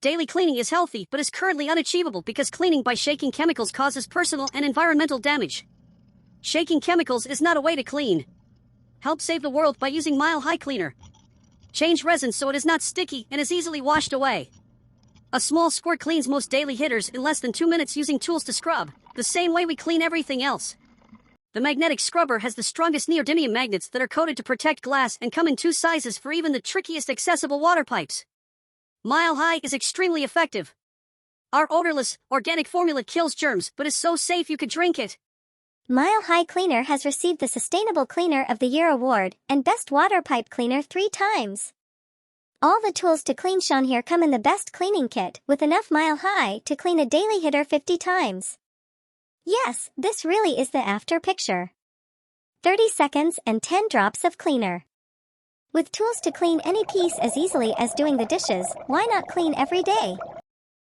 daily cleaning is healthy but is currently unachievable because cleaning by shaking chemicals causes personal and environmental damage. Shaking chemicals is not a way to clean. Help save the world by using Mile High Cleaner. Change resin so it is not sticky and is easily washed away. A small squirt cleans most daily hitters in less than 2 minutes using tools to scrub, the same way we clean everything else. The magnetic scrubber has the strongest neodymium magnets that are coated to protect glass and come in 2 sizes for even the trickiest accessible water pipes. Mile High is extremely effective. Our odorless, organic formula kills germs but is so safe you could drink it. Mile High Cleaner has received the Sustainable Cleaner of the Year award and Best Water Pipe Cleaner 3 times. All the tools to clean shown here come in the best cleaning kit with enough Mile High to clean a daily hitter 50 times. Yes, this really is the after picture. 30 seconds and 10 drops of cleaner. With tools to clean any piece as easily as doing the dishes, why not clean every day?